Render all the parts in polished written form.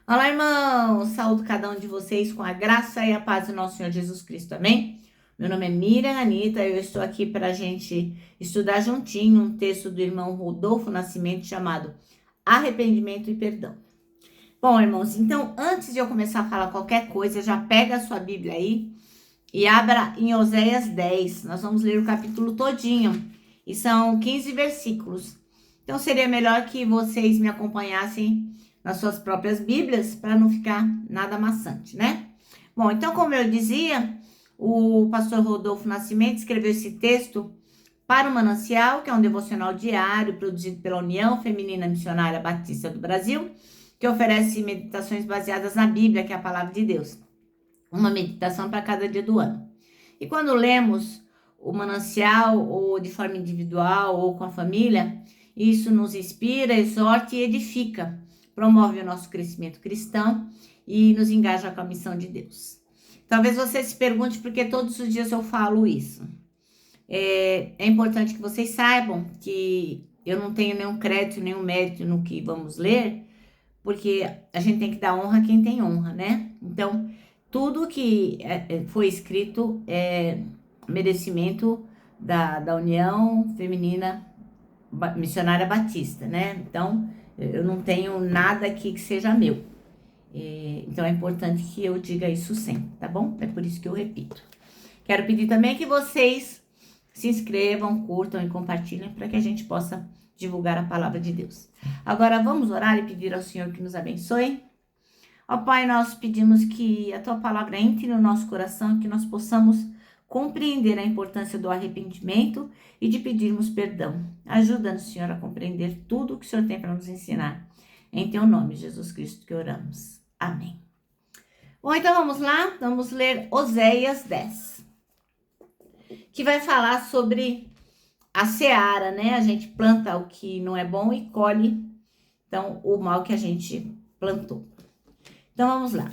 Olá, irmãos! Saúdo cada um de vocês com a graça e a paz do nosso Senhor Jesus Cristo, amém? Meu nome é Miriam Anita, eu estou aqui para a gente estudar juntinho um texto do irmão Rodolfo Nascimento chamado Arrependimento e Perdão. Bom, irmãos, então antes de eu começar a falar qualquer coisa, já pega a sua Bíblia aí e abra em Oséias 10. Nós vamos ler o capítulo todinho e são 15 versículos. Então seria melhor que vocês me acompanhassem nas suas próprias Bíblias, para não ficar nada maçante, né? Bom, então, como eu dizia, o pastor Rodolfo Nascimento escreveu esse texto para o Manancial, que é um devocional diário produzido pela União Feminina Missionária Batista do Brasil, que oferece meditações baseadas na Bíblia, que é a palavra de Deus. Uma meditação para cada dia do ano. E quando lemos o Manancial, ou de forma individual, ou com a família, isso nos inspira, exorta e edifica. Promove o nosso crescimento cristão e nos engaja com a missão de Deus. Talvez você se pergunte por que todos os dias eu falo isso. É importante que vocês saibam que eu não tenho nenhum crédito, nenhum mérito no que vamos ler, porque a gente tem que dar honra a quem tem honra, né? Então, tudo que foi escrito é merecimento da União Feminina Missionária Batista, né? Então, eu não tenho nada aqui que seja meu. Então, é importante que eu diga isso sempre, tá bom? É por isso que eu repito. Quero pedir também que vocês se inscrevam, curtam e compartilhem para que a gente possa divulgar a palavra de Deus. Agora, vamos orar e pedir ao Senhor que nos abençoe? Ó Pai, nós pedimos que a Tua palavra entre no nosso coração, que nós possamos compreender a importância do arrependimento e de pedirmos perdão. Ajuda-nos, Senhor, a compreender tudo o que o Senhor tem para nos ensinar. Em Teu nome, Jesus Cristo, que oramos. Amém. Bom, então vamos lá, vamos ler Oséias 10, que vai falar sobre a seara, né? A gente planta o que não é bom e colhe, então, o mal que a gente plantou. Então, vamos lá.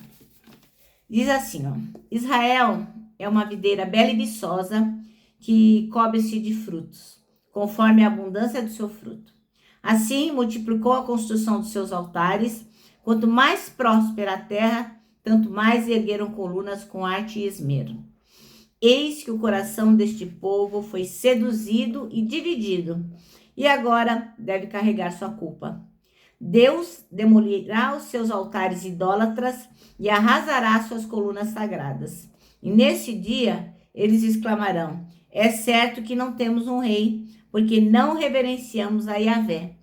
Diz assim, ó. Israel é uma videira bela e viçosa que cobre-se de frutos, conforme a abundância do seu fruto. Assim, multiplicou a construção dos seus altares. Quanto mais próspera a terra, tanto mais ergueram colunas com arte e esmero. Eis que o coração deste povo foi seduzido e dividido, e agora deve carregar sua culpa. Deus demolirá os seus altares idólatras e arrasará suas colunas sagradas. E nesse dia eles exclamarão: é certo que não temos um rei, porque não reverenciamos a Yahvé.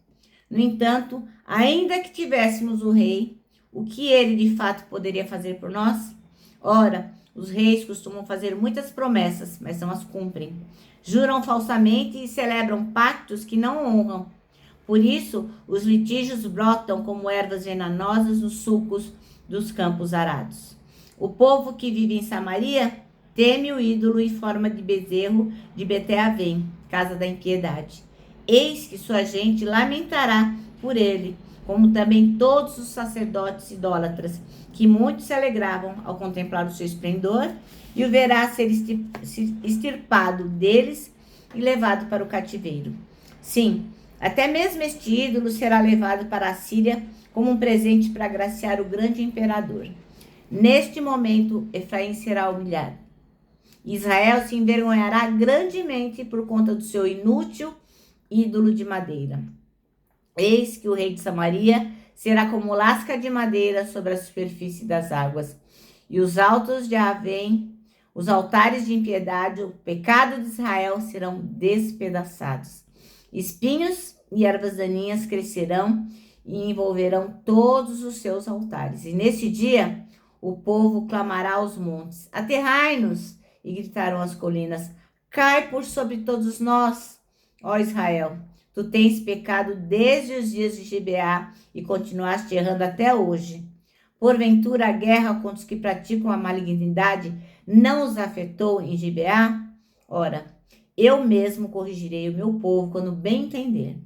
No entanto, ainda que tivéssemos o rei, o que ele de fato poderia fazer por nós? Ora, os reis costumam fazer muitas promessas, mas não as cumprem. Juram falsamente e celebram pactos que não honram. Por isso, os litígios brotam como ervas venenosas nos sulcos dos campos arados. O povo que vive em Samaria teme o ídolo em forma de bezerro de Beté-Avém, casa da impiedade. Eis que sua gente lamentará por ele, como também todos os sacerdotes idólatras, que muitos se alegravam ao contemplar o seu esplendor, e o verá ser extirpado deles e levado para o cativeiro. Sim, até mesmo este ídolo será levado para a Síria como um presente para agraciar o grande imperador. Neste momento, Efraim será humilhado. Israel se envergonhará grandemente por conta do seu inútil ídolo de madeira. Eis que o rei de Samaria será como lasca de madeira sobre a superfície das águas, e os altos de Avém, os altares de impiedade, o pecado de Israel serão despedaçados. Espinhos e ervas daninhas crescerão e envolverão todos os seus altares. E nesse dia, o povo clamará aos montes: aterrai-nos! E gritarão as colinas: cai por sobre todos nós, ó Israel. Tu tens pecado desde os dias de Gibeá e continuaste errando até hoje. Porventura, a guerra contra os que praticam a malignidade não os afetou em Gibeá? Ora, eu mesmo corrigirei o meu povo quando bem entender.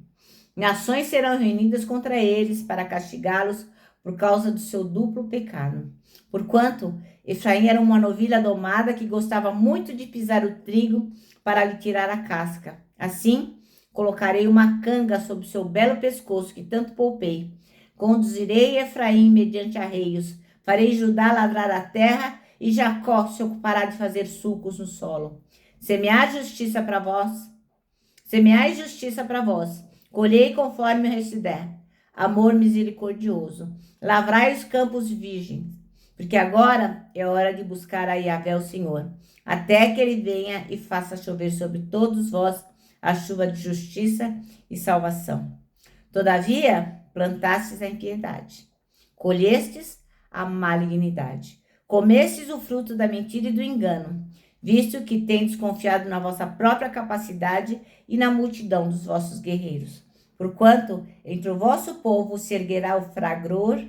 Nações serão reunidas contra eles para castigá-los por causa do seu duplo pecado. Porquanto Efraim era uma novilha domada que gostava muito de pisar o trigo para lhe tirar a casca. Assim, colocarei uma canga sobre o seu belo pescoço que tanto poupei. Conduzirei Efraim mediante arreios, farei Judá lavrar a terra e Jacó se ocupará de fazer sulcos no solo. Semeai justiça para vós, colhei conforme o resto der. Amor misericordioso, lavrai os campos virgens, porque agora é hora de buscar a Yahvé o Senhor, até que ele venha e faça chover sobre todos vós a chuva de justiça e salvação. Todavia, plantastes a impiedade, colhestes a malignidade, comestes o fruto da mentira e do engano, visto que tendes confiado na vossa própria capacidade e na multidão dos vossos guerreiros. Porquanto entre o vosso povo se erguerá o fragor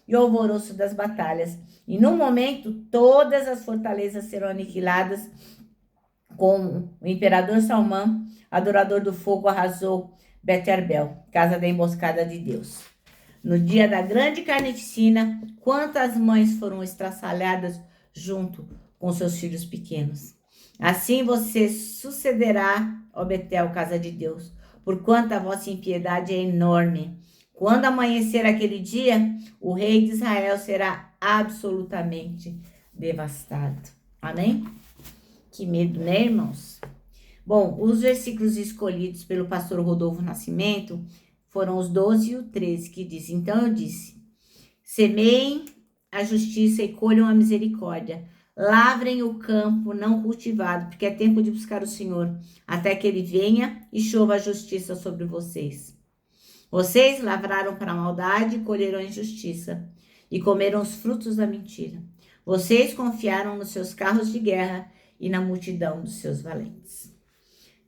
e o alvoroço das batalhas, e no momento todas as fortalezas serão aniquiladas, como o imperador Salmão, adorador do fogo, arrasou Bet-Arbel, casa da emboscada de Deus. No dia da grande carnificina, quantas mães foram estraçalhadas junto com seus filhos pequenos. Assim você sucederá, ó Betel, casa de Deus, porquanto a vossa impiedade é enorme. Quando amanhecer aquele dia, o rei de Israel será absolutamente devastado. Amém? Que medo, né, irmãos? Bom, os versículos escolhidos pelo pastor Rodolfo Nascimento foram os 12 e o 13, que diz: Então eu disse, semeiem a justiça e colham a misericórdia, lavrem o campo não cultivado, porque é tempo de buscar o Senhor, até que ele venha e chova a justiça sobre vocês. Vocês lavraram para a maldade e colheram a injustiça, e comeram os frutos da mentira. Vocês confiaram nos seus carros de guerra e na multidão dos seus valentes.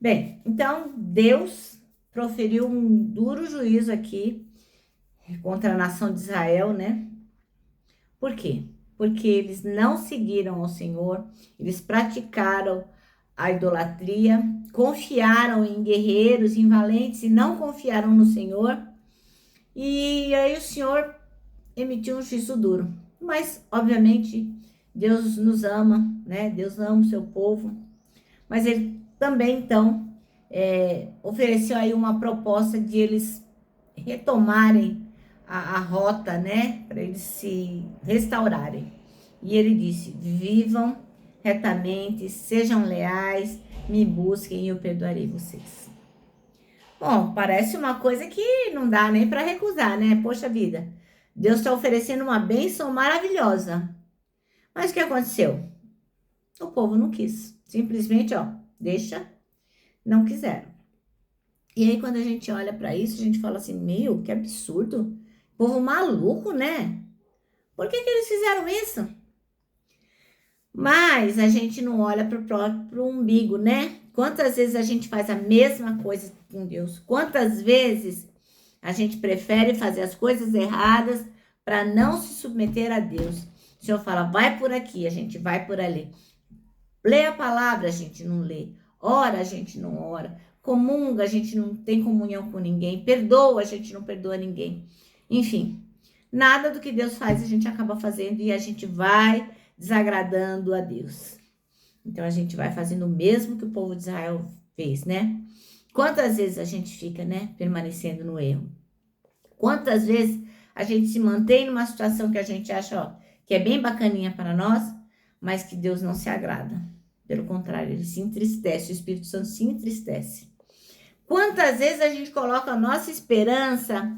Bem, então Deus proferiu um duro juízo aqui contra a nação de Israel, né? Por quê? Porque eles não seguiram ao Senhor, eles praticaram a idolatria, confiaram em guerreiros, em valentes e não confiaram no Senhor. E aí o Senhor emitiu um juízo duro. Mas, obviamente, Deus nos ama, né? Deus ama o seu povo. Mas ele também, então, ofereceu aí uma proposta de eles retomarem a rota, né? Para eles se restaurarem. E ele disse: vivam retamente, sejam leais, me busquem e eu perdoarei vocês. Bom, parece uma coisa que não dá nem para recusar, né? Poxa vida, Deus está oferecendo uma bênção maravilhosa. Mas o que aconteceu? O povo não quis. Simplesmente, não quiseram. E aí, quando a gente olha para isso, a gente fala assim, meu, que absurdo. Povo maluco, né? Por que eles fizeram isso? Mas a gente não olha para o próprio umbigo, né? Quantas vezes a gente faz a mesma coisa com Deus? Quantas vezes a gente prefere fazer as coisas erradas para não se submeter a Deus? O Senhor fala, vai por aqui, a gente vai por ali. Lê a palavra, a gente não lê. Ora, a gente não ora. Comunga, a gente não tem comunhão com ninguém. Perdoa, a gente não perdoa ninguém. Enfim, nada do que Deus faz a gente acaba fazendo e a gente vai desagradando a Deus. Então, a gente vai fazendo o mesmo que o povo de Israel fez, né? Quantas vezes a gente fica, né, permanecendo no erro? Quantas vezes a gente se mantém numa situação que a gente acha, que é bem bacaninha para nós, mas que Deus não se agrada. Pelo contrário, ele se entristece, o Espírito Santo se entristece. Quantas vezes a gente coloca a nossa esperança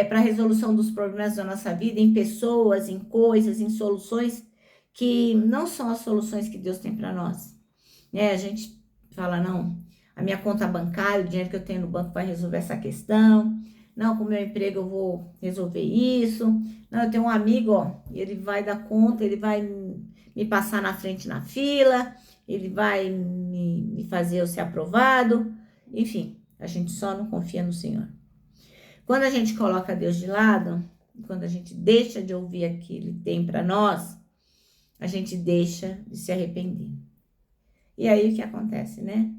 para a resolução dos problemas da nossa vida em pessoas, em coisas, em soluções que não são as soluções que Deus tem para nós. A gente fala, não, a minha conta bancária, o dinheiro que eu tenho no banco vai resolver essa questão. Não, com o meu emprego eu vou resolver isso. Não, eu tenho um amigo, ele vai dar conta, ele vai me passar na frente na fila, ele vai me fazer eu ser aprovado. Enfim, a gente só não confia no Senhor. Quando a gente coloca Deus de lado, quando a gente deixa de ouvir aquilo que Ele tem para nós, a gente deixa de se arrepender. E aí o que acontece, né?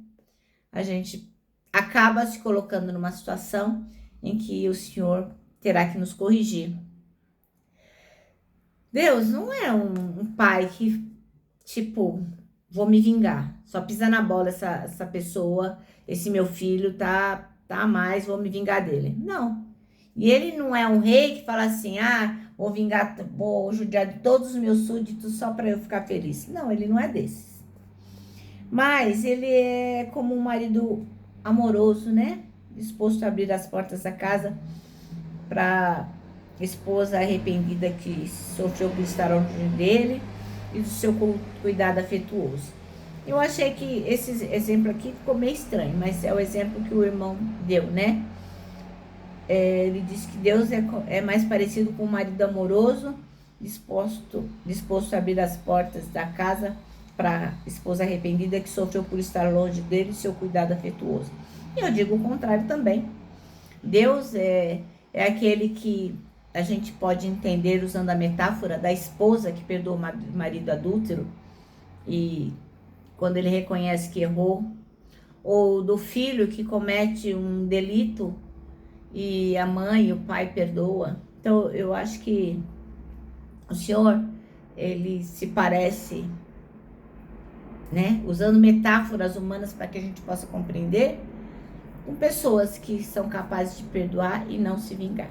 A gente acaba se colocando numa situação em que o Senhor terá que nos corrigir. Deus não é um pai que, vou me vingar. Só pisa na bola essa pessoa, esse meu filho tá a mais, vou me vingar dele. Não. E ele não é um rei que fala assim, vou vingar, vou judiar de todos os meus súditos só para eu ficar feliz. Não, ele não é desses. Mas ele é como um marido amoroso, né? Disposto a abrir as portas da casa para esposa arrependida que sofreu por estar longe dele e do seu cuidado afetuoso. Eu achei que esse exemplo aqui ficou meio estranho, mas é o exemplo que o irmão deu, né? Ele disse que Deus é mais parecido com um marido amoroso, disposto a abrir as portas da casa para a esposa arrependida que sofreu por estar longe dele e seu cuidado afetuoso. E eu digo o contrário também. Deus é aquele que a gente pode entender usando a metáfora da esposa que perdoa o marido adúltero e quando ele reconhece que errou, ou do filho que comete um delito e a mãe e o pai perdoa. Então eu acho que o Senhor, ele se parece, né, usando metáforas humanas para que a gente possa compreender, com pessoas que são capazes de perdoar e não se vingar.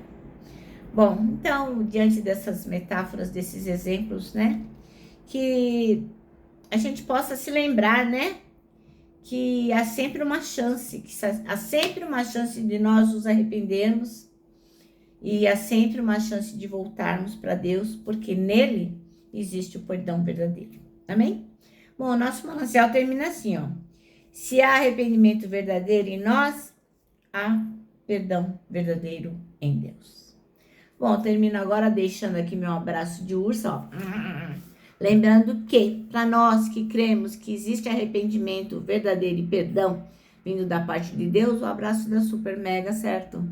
Bom, então, diante dessas metáforas, desses exemplos, né, que a gente possa se lembrar, né, que há sempre uma chance, de nós nos arrependermos e há sempre uma chance de voltarmos para Deus, porque nele existe o perdão verdadeiro. Amém? Bom, o nosso manancial termina assim, ó. Se há arrependimento verdadeiro em nós, há perdão verdadeiro em Deus. Bom, termino agora deixando aqui meu abraço de urso, ó. Lembrando que, para nós que cremos que existe arrependimento verdadeiro e perdão vindo da parte de Deus, o abraço da super mega, certo?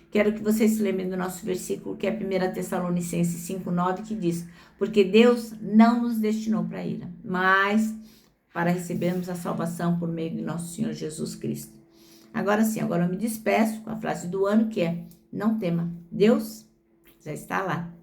Quero que vocês se lembrem do nosso versículo, que é 1 Tessalonicenses 5:9, que diz: porque Deus não nos destinou para a ira, mas para recebermos a salvação por meio de nosso Senhor Jesus Cristo. Agora sim, agora eu me despeço com a frase do ano, que é: não tema, Deus já está lá.